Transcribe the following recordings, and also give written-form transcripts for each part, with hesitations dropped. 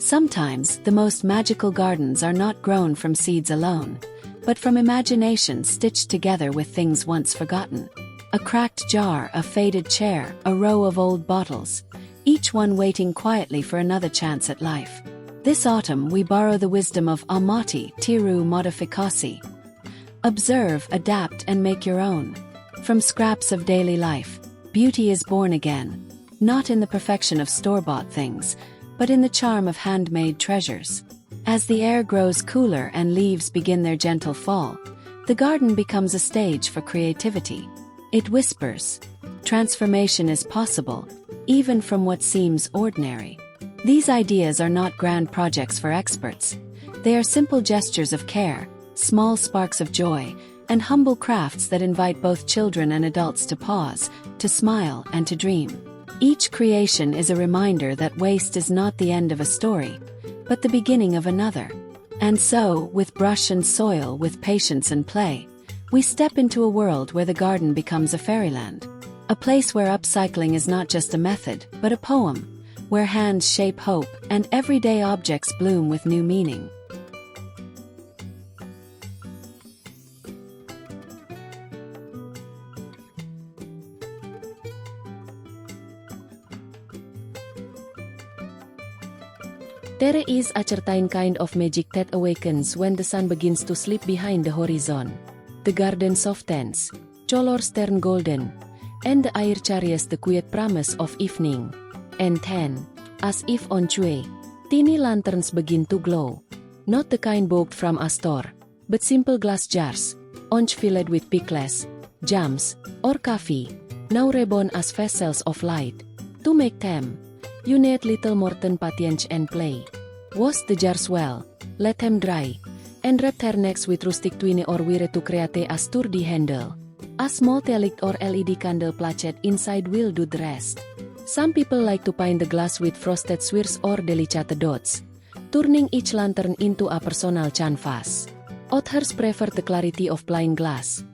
Sometimes, the most magical gardens are not grown from seeds alone, but from imagination stitched together with things once forgotten. A cracked jar, a faded chair, a row of old bottles, each one waiting quietly for another chance at life. This autumn we borrow the wisdom of amati tiru modificasi. Observe, adapt and make your own. From scraps of daily life, beauty is born again, not in the perfection of store-bought things, but in the charm of handmade treasures. As the air grows cooler and leaves begin their gentle fall, the garden becomes a stage for creativity. It whispers, transformation is possible, even from what seems ordinary. These ideas are not grand projects for experts. They are simple gestures of care, small sparks of joy, and humble crafts that invite both children and adults to pause, to smile, and to dream. Each creation is a reminder that waste is not the end of a story, but the beginning of another. And so, with brush and soil, with patience and play, we step into a world where the garden becomes a fairyland. A place where upcycling is not just a method, but a poem, where hands shape hope and everyday objects bloom with new meaning. There is a certain kind of magic that awakens when the sun begins to slip behind the horizon. The garden softens, colors turn golden, and the air carries the quiet promise of evening. And then, as if on cue, tiny lanterns begin to glow. Not the kind bought from a store, but simple glass jars, once filled with pickles, jams, or coffee, now reborn as vessels of light. To make them, you need little more than patience and play. Wash the jars well, let them dry, and wrap their necks with rustic twine or wire to create a sturdy handle. A small telic or LED candle placed inside will do the rest. Some people like to paint the glass with frosted swirls or delicate dots, turning each lantern into a personal canvas. Others prefer the clarity of plain glass,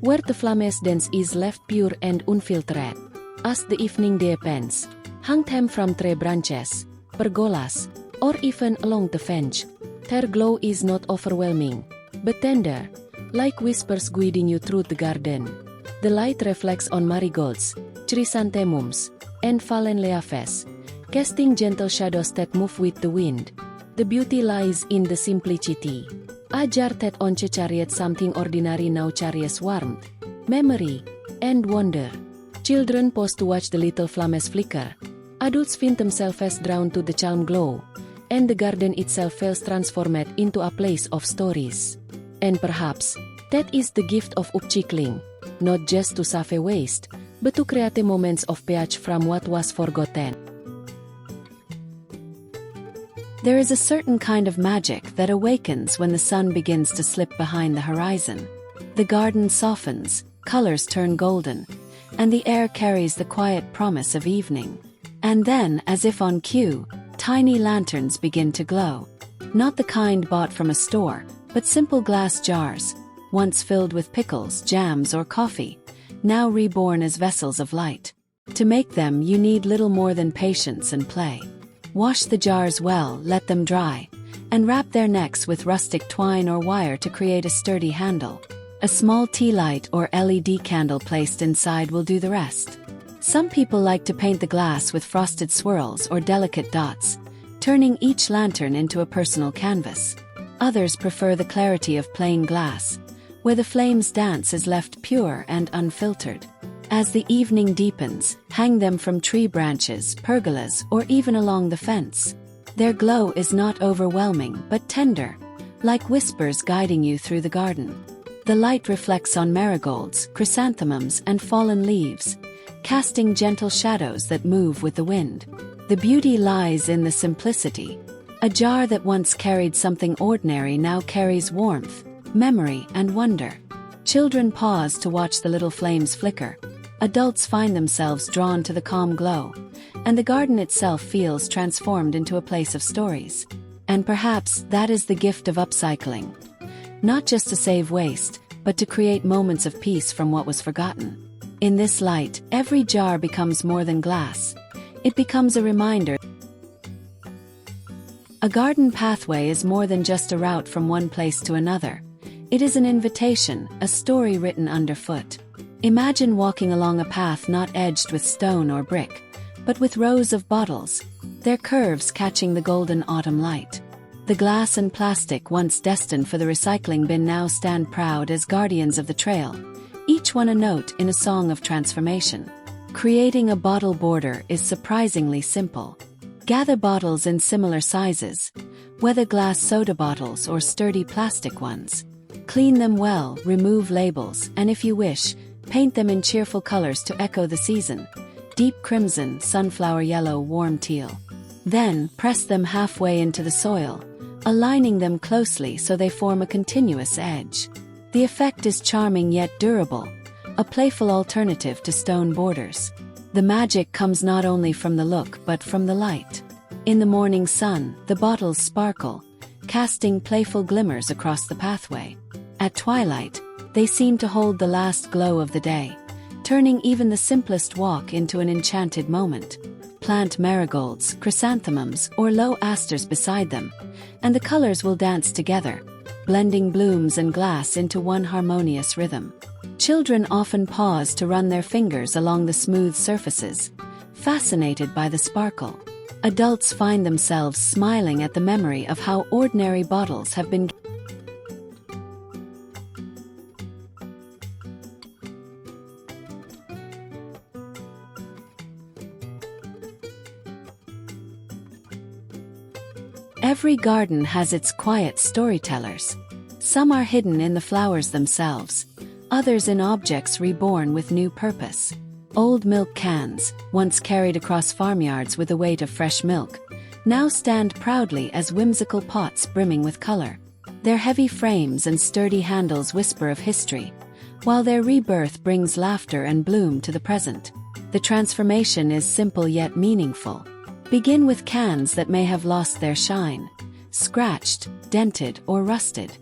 where the flamescence is left pure and unfiltered. As the evening deepens, hang them from tree branches, pergolas, or even along the fence. Their glow is not overwhelming, but tender, like whispers guiding you through the garden. The light reflects on marigolds, chrysanthemums, and fallen leaves, casting gentle shadows that move with the wind. The beauty lies in the simplicity. A jar that once carried something ordinary now carries warmth, memory, and wonder. Children pause to watch the little flames flicker. Adults find themselves drawn to the calm glow, and the garden itself feels transformed into a place of stories. And perhaps, that is the gift of upcycling, not just to save waste, but to create moments of peace from what was forgotten. There is a certain kind of magic that awakens when the sun begins to slip behind the horizon. The garden softens, colors turn golden, and the air carries the quiet promise of evening. And then, as if on cue, tiny lanterns begin to glow. Not the kind bought from a store, but simple glass jars, once filled with pickles, jams, or coffee, now reborn as vessels of light. To make them, you need little more than patience and play. Wash the jars well, let them dry, and wrap their necks with rustic twine or wire to create a sturdy handle. A small tea light or LED candle placed inside will do the rest. Some people like to paint the glass with frosted swirls or delicate dots, turning each lantern into a personal canvas. Others prefer the clarity of plain glass, where the flame's dance is left pure and unfiltered. As the evening deepens, hang them from tree branches, pergolas, or even along the fence. Their glow is not overwhelming but tender, like whispers guiding you through the garden. The light reflects on marigolds, chrysanthemums, and fallen leaves, casting gentle shadows that move with the wind. The beauty lies in the simplicity. A jar that once carried something ordinary now carries warmth, memory, and wonder. Children pause to watch the little flames flicker. Adults find themselves drawn to the calm glow, and the garden itself feels transformed into a place of stories. And perhaps that is the gift of upcycling. Not just to save waste, but to create moments of peace from what was forgotten. In this light, every jar becomes more than glass. It becomes a reminder A garden pathway is more than just a route from one place to another. It is an invitation, a story written underfoot. Imagine walking along a path not edged with stone or brick, but with rows of bottles, their curves catching the golden autumn light. The glass and plastic once destined for the recycling bin now stand proud as guardians of the trail, each one a note in a song of transformation. Creating a bottle border is surprisingly simple. Gather bottles in similar sizes, whether glass soda bottles or sturdy plastic ones. Clean them well, remove labels, and if you wish, paint them in cheerful colors to echo the season: deep crimson, sunflower yellow, warm teal. Then, press them halfway into the soil, aligning them closely so they form a continuous edge. The effect is charming yet durable, a playful alternative to stone borders. The magic comes not only from the look but from the light. In the morning sun, the bottles sparkle, casting playful glimmers across the pathway. At twilight, they seem to hold the last glow of the day, turning even the simplest walk into an enchanted moment. Plant marigolds, chrysanthemums, or low asters beside them, and the colors will dance together, blending blooms and glass into one harmonious rhythm. Children often pause to run their fingers along the smooth surfaces, fascinated by the sparkle. Adults find themselves smiling at the memory of how ordinary bottles have been. Every garden has its quiet storytellers. Some are hidden in the flowers themselves, others in objects reborn with new purpose. Old milk cans, once carried across farmyards with the weight of fresh milk, now stand proudly as whimsical pots brimming with color. Their heavy frames and sturdy handles whisper of history, while their rebirth brings laughter and bloom to the present. The transformation is simple yet meaningful. Begin with cans that may have lost their shine, scratched, dented, or rusted.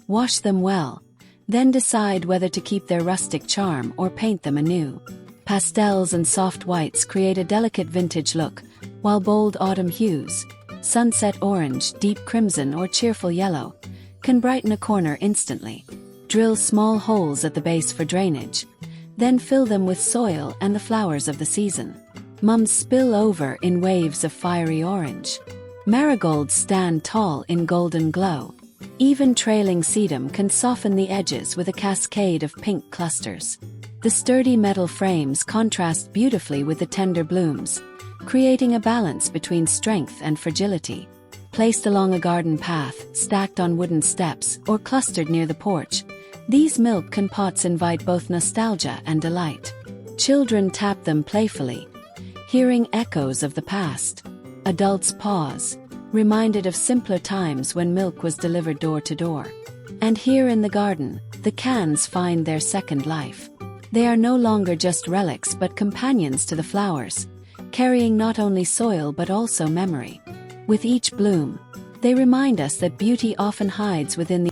Wash them well, then decide whether to keep their rustic charm or paint them anew. Pastels and soft whites create a delicate vintage look, while bold autumn hues, sunset orange, deep crimson, or cheerful yellow, can brighten a corner instantly. Drill small holes at the base for drainage, then fill them with soil and the flowers of the season. Mums spill over in waves of fiery orange. Marigolds stand tall in golden glow. Even trailing sedum can soften the edges with a cascade of pink clusters. The sturdy metal frames contrast beautifully with the tender blooms, creating a balance between strength and fragility. Placed along a garden path, stacked on wooden steps, or clustered near the porch, these milk can pots invite both nostalgia and delight. Children tap them playfully, hearing echoes of the past. Adults pause, reminded of simpler times when milk was delivered door to door. And here in the garden, the cans find their second life. They are no longer just relics but companions to the flowers, carrying not only soil but also memory. With each bloom, they remind us that beauty often hides within the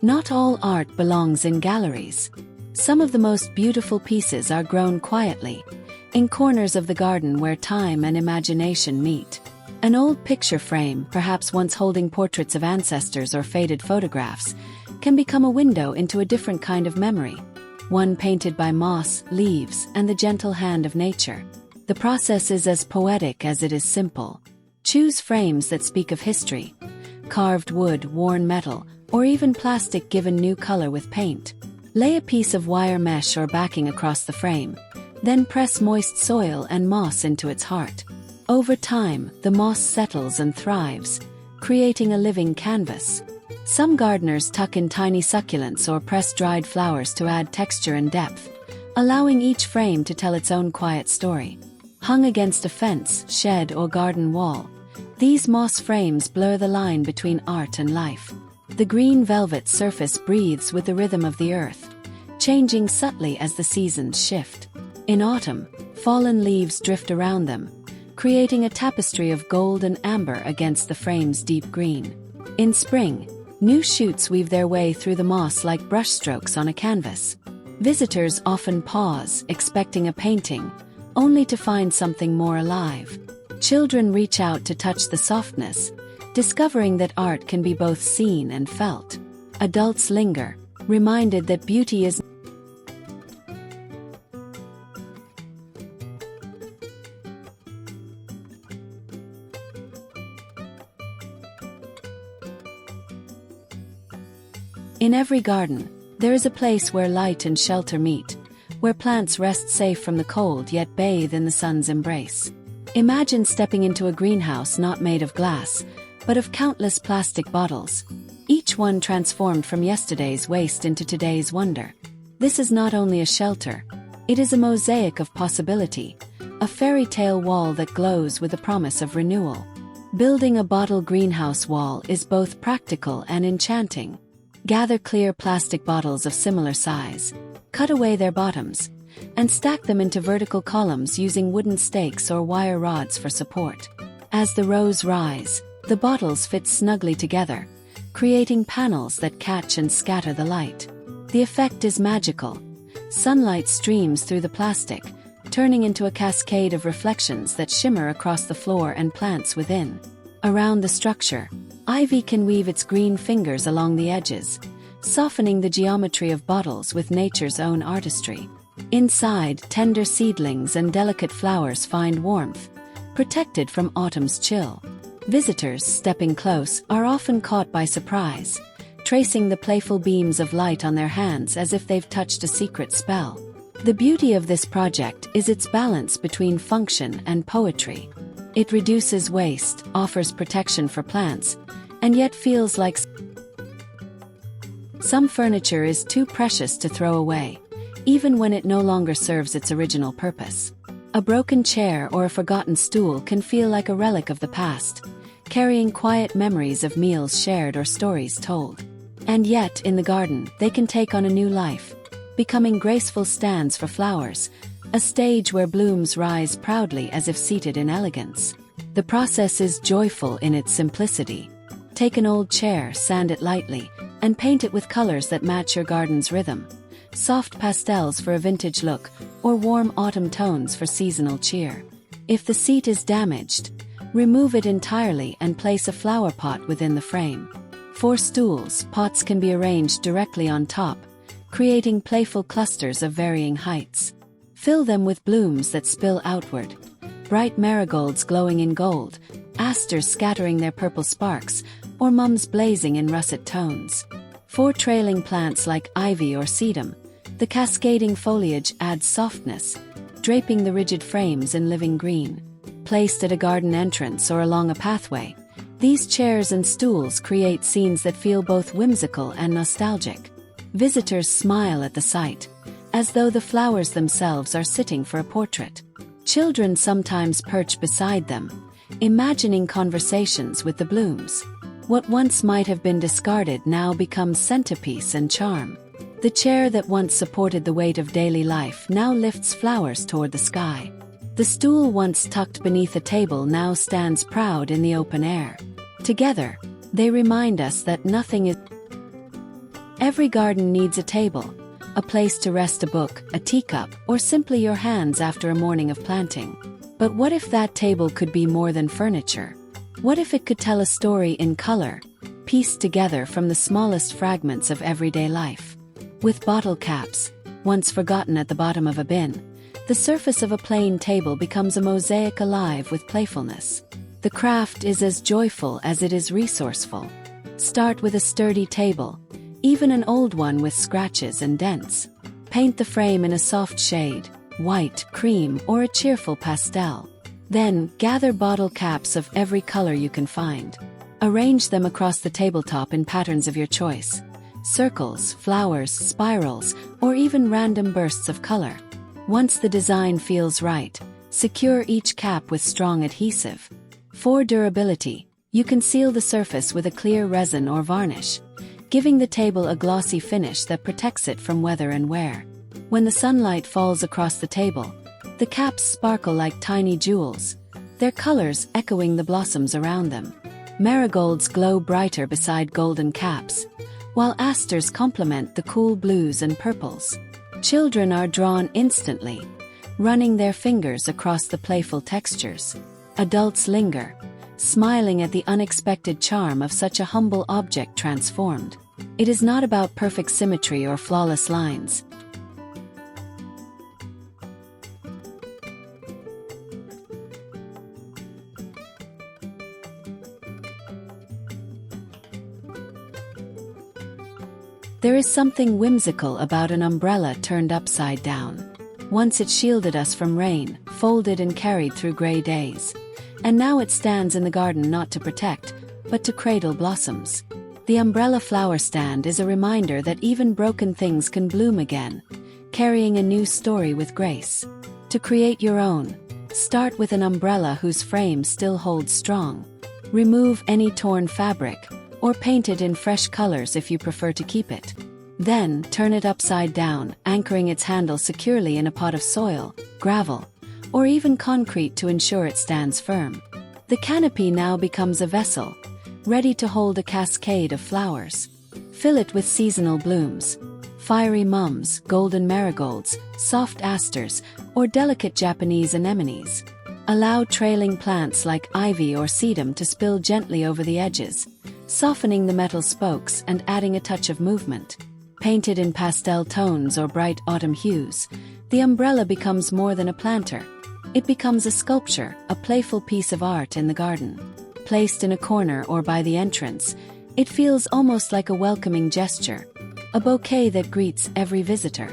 Not all art belongs in galleries. Some of the most beautiful pieces are grown quietly, in corners of the garden where time and imagination meet. An old picture frame, perhaps once holding portraits of ancestors or faded photographs, can become a window into a different kind of memory, one painted by moss, leaves, and the gentle hand of nature. The process is as poetic as it is simple. Choose frames that speak of history: carved wood, worn metal, or even plastic given new color with paint. Lay a piece of wire mesh or backing across the frame, then press moist soil and moss into its heart. Over time, the moss settles and thrives, creating a living canvas. Some gardeners tuck in tiny succulents or press dried flowers to add texture and depth, allowing each frame to tell its own quiet story. Hung against a fence, shed, or garden wall, these moss frames blur the line between art and life. The green velvet surface breathes with the rhythm of the earth, changing subtly as the seasons shift. In autumn, fallen leaves drift around them, creating a tapestry of gold and amber against the frame's deep green. In spring, New shoots weave their way through the moss like brushstrokes on a canvas. Visitors often pause, expecting a painting, only to find something more alive. Children reach out to touch the softness, discovering that art can be both seen and felt. Adults linger, reminded that beauty is in every garden. There is a place where light and shelter meet, where plants rest safe from the cold yet bathe in the sun's embrace. Imagine stepping into a greenhouse not made of glass, but of countless plastic bottles, each one transformed from yesterday's waste into today's wonder. This is not only a shelter, it is a mosaic of possibility, a fairy tale wall that glows with the promise of renewal. Building a bottle greenhouse wall is both practical and enchanting. Gather clear plastic bottles of similar size, cut away their bottoms, and stack them into vertical columns using wooden stakes or wire rods for support. As the rows rise, the bottles fit snugly together, creating panels that catch and scatter the light. The effect is magical. Sunlight streams through the plastic, turning into a cascade of reflections that shimmer across the floor and plants within. Around the structure, ivy can weave its green fingers along the edges, softening the geometry of bottles with nature's own artistry. Inside, tender seedlings and delicate flowers find warmth, protected from autumn's chill. Visitors, stepping close, are often caught by surprise, tracing the playful beams of light on their hands as if they've touched a secret spell. The beauty of this project is its balance between function and poetry. It reduces waste, offers protection for plants, and yet feels like some furniture is too precious to throw away, even when it no longer serves its original purpose. A broken chair or a forgotten stool can feel like a relic of the past, carrying quiet memories of meals shared or stories told. And yet, in the garden, they can take on a new life, becoming graceful stands for flowers, a stage where blooms rise proudly as if seated in elegance. The process is joyful in its simplicity. Take an old chair, sand it lightly, and paint it with colors that match your garden's rhythm. Soft pastels for a vintage look, or warm autumn tones for seasonal cheer. If the seat is damaged, remove it entirely and place a flower pot within the frame. For stools, pots can be arranged directly on top, creating playful clusters of varying heights. Fill them with blooms that spill outward. Bright marigolds glowing in gold, asters scattering their purple sparks, or mums blazing in russet tones. For trailing plants like ivy or sedum, the cascading foliage adds softness, draping the rigid frames in living green. Placed at a garden entrance or along a pathway, these chairs and stools create scenes that feel both whimsical and nostalgic. Visitors smile at the sight, as though the flowers themselves are sitting for a portrait. Children sometimes perch beside them, imagining conversations with the blooms. What once might have been discarded now becomes centerpiece and charm. The chair that once supported the weight of daily life now lifts flowers toward the sky. The stool once tucked beneath a table now stands proud in the open air. Together, they remind us that nothing is. Every garden needs a table, a place to rest a book, a teacup, or simply your hands after a morning of planting. But what if that table could be more than furniture? What if it could tell a story in color, pieced together from the smallest fragments of everyday life? With bottle caps, once forgotten at the bottom of a bin, the surface of a plain table becomes a mosaic alive with playfulness. The craft is as joyful as it is resourceful. Start with a sturdy table, even an old one with scratches and dents. Paint the frame in a soft shade, white, cream, or a cheerful pastel. Then, gather bottle caps of every color you can find. Arrange them across the tabletop in patterns of your choice. Circles, flowers, spirals, or even random bursts of color. Once the design feels right, secure each cap with strong adhesive. For durability, you can seal the surface with a clear resin or varnish, giving the table a glossy finish that protects it from weather and wear. When the sunlight falls across the table, the caps sparkle like tiny jewels, their colors echoing the blossoms around them. Marigolds glow brighter beside golden caps, while asters complement the cool blues and purples. Children are drawn instantly, running their fingers across the playful textures. Adults linger, smiling at the unexpected charm of such a humble object transformed. It is not about perfect symmetry or flawless lines. There is something whimsical about an umbrella turned upside down. Once it shielded us from rain, folded and carried through gray days. And now it stands in the garden not to protect, but to cradle blossoms. The umbrella flower stand is a reminder that even broken things can bloom again, carrying a new story with grace. To create your own, start with an umbrella whose frame still holds strong. Remove any torn fabric, or paint it in fresh colors if you prefer to keep it. Then, turn it upside down, anchoring its handle securely in a pot of soil, gravel, or even concrete to ensure it stands firm. The canopy now becomes a vessel, ready to hold a cascade of flowers. Fill it with seasonal blooms, fiery mums, golden marigolds, soft asters, or delicate Japanese anemones. Allow trailing plants like ivy or sedum to spill gently over the edges, softening the metal spokes and adding a touch of movement. Painted in pastel tones or bright autumn hues, the umbrella becomes more than a planter. It becomes a sculpture, a playful piece of art in the garden. Placed in a corner or by the entrance, it feels almost like a welcoming gesture, a bouquet that greets every visitor.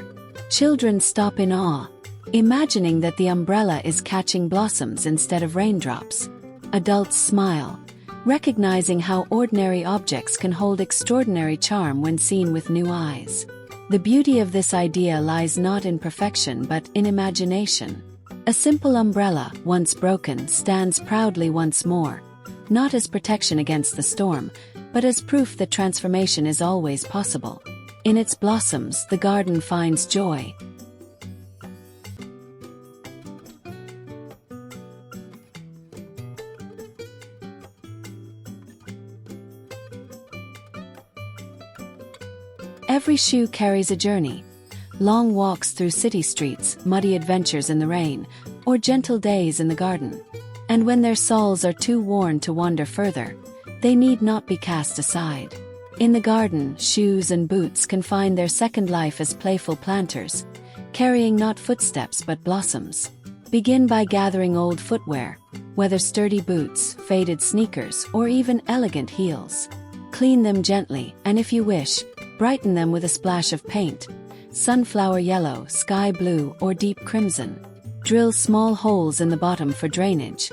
Children stop in awe, imagining that the umbrella is catching blossoms instead of raindrops. Adults smile, recognizing how ordinary objects can hold extraordinary charm when seen with new eyes. The beauty of this idea lies not in perfection but in imagination. A simple umbrella, once broken, stands proudly once more, not as protection against the storm, but as proof that transformation is always possible. In its blossoms, the garden finds joy. Every shoe carries a journey. Long walks through city streets, muddy adventures in the rain, or gentle days in the garden. And when their soles are too worn to wander further, they need not be cast aside. In the garden, shoes and boots can find their second life as playful planters, carrying not footsteps but blossoms. Begin by gathering old footwear, whether sturdy boots, faded sneakers, or even elegant heels. Clean them gently, and if you wish, brighten them with a splash of paint, sunflower yellow, sky blue, or deep crimson. Drill small holes in the bottom for drainage.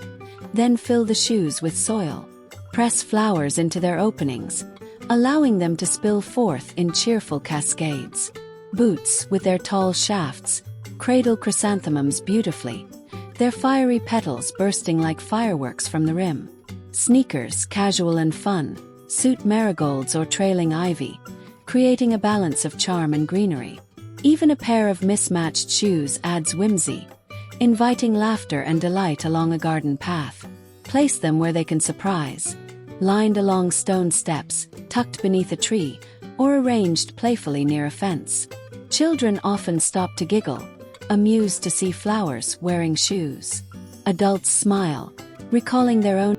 Then fill the shoes with soil. Press flowers into their openings, allowing them to spill forth in cheerful cascades. Boots, with their tall shafts, cradle chrysanthemums beautifully, their fiery petals bursting like fireworks from the rim. Sneakers, casual and fun, suit marigolds or trailing ivy, creating a balance of charm and greenery. Even a pair of mismatched shoes adds whimsy, inviting laughter and delight along a garden path. Place them where they can surprise, lined along stone steps, tucked beneath a tree, or arranged playfully near a fence. Children often stop to giggle, amused to see flowers wearing shoes. Adults smile, recalling their own.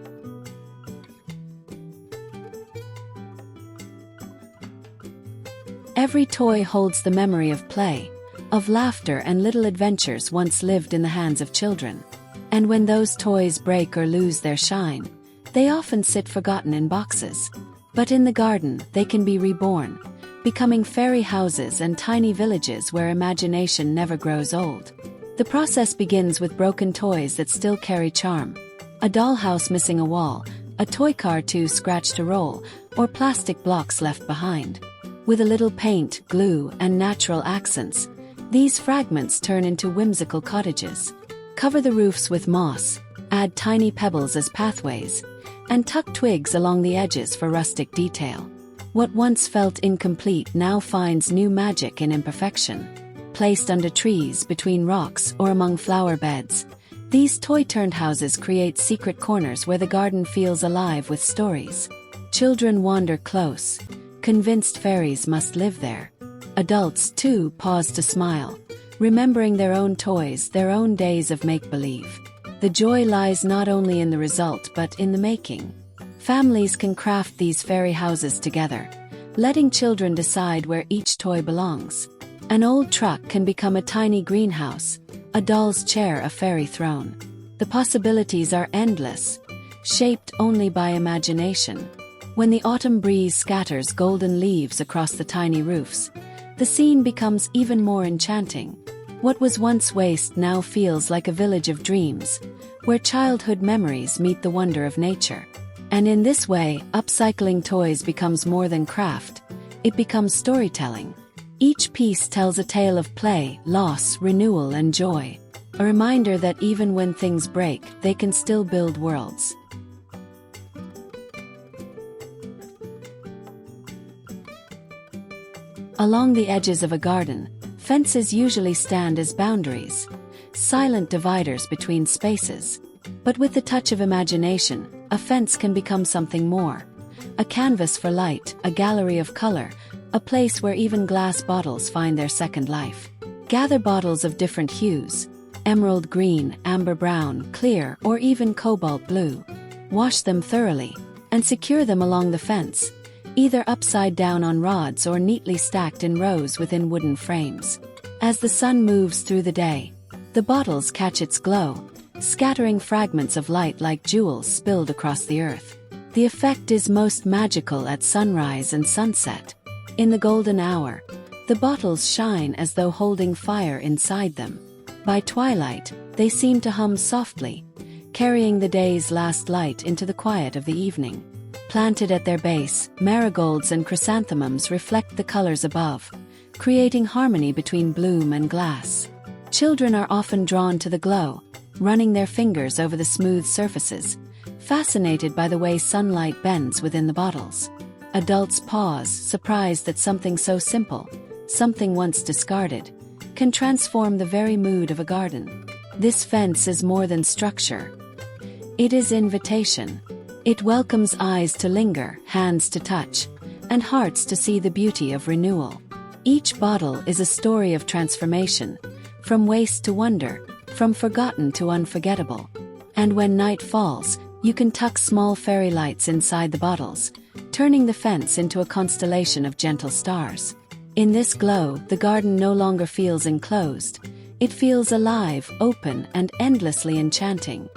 Every toy holds the memory of play, of laughter and little adventures once lived in the hands of children. And when those toys break or lose their shine, they often sit forgotten in boxes. But in the garden, they can be reborn, becoming fairy houses and tiny villages where imagination never grows old. The process begins with broken toys that still carry charm. A dollhouse missing a wall, a toy car too scratched to roll, or plastic blocks left behind. With a little paint, glue, and natural accents, these fragments turn into whimsical cottages. Cover the roofs with moss, add tiny pebbles as pathways, and tuck twigs along the edges for rustic detail. What once felt incomplete now finds new magic in imperfection. Placed under trees, between rocks, or among flower beds, These toy-turned houses create secret corners where the garden feels alive with stories. Children wander close, convinced fairies must live there. Adults, too, pause to smile, remembering their own toys, their own days of make-believe. The joy lies not only in the result but in the making. Families can craft these fairy houses together, letting children decide where each toy belongs. An old truck can become a tiny greenhouse, a doll's chair a fairy throne. The possibilities are endless, shaped only by imagination. When the autumn breeze scatters golden leaves across the tiny roofs, the scene becomes even more enchanting. What was once waste now feels like a village of dreams, where childhood memories meet the wonder of nature. And in this way, upcycling toys becomes more than craft, it becomes storytelling. Each piece tells a tale of play, loss, renewal, and joy. A reminder that even when things break, they can still build worlds. Along the edges of a garden, fences usually stand as boundaries, silent dividers between spaces. But with the touch of imagination, a fence can become something more. A canvas for light, a gallery of color, a place where even glass bottles find their second life. Gather bottles of different hues, emerald green, amber brown, clear, or even cobalt blue. Wash them thoroughly, and secure them along the fence, either upside down on rods or neatly stacked in rows within wooden frames. As the sun moves through the day, the bottles catch its glow, scattering fragments of light like jewels spilled across the earth. The effect is most magical at sunrise and sunset. In the golden hour, the bottles shine as though holding fire inside them. By twilight, they seem to hum softly, carrying the day's last light into the quiet of the evening. Planted at their base, marigolds and chrysanthemums reflect the colors above, creating harmony between bloom and glass. Children are often drawn to the glow, running their fingers over the smooth surfaces, fascinated by the way sunlight bends within the bottles. Adults pause, surprised that something so simple, something once discarded, can transform the very mood of a garden. This fence is more than structure. It is invitation. It welcomes eyes to linger, hands to touch, and hearts to see the beauty of renewal. Each bottle is a story of transformation, from waste to wonder, from forgotten to unforgettable. And when night falls, you can tuck small fairy lights inside the bottles, turning the fence into a constellation of gentle stars. In this glow, the garden no longer feels enclosed. It feels alive, open, and endlessly enchanting.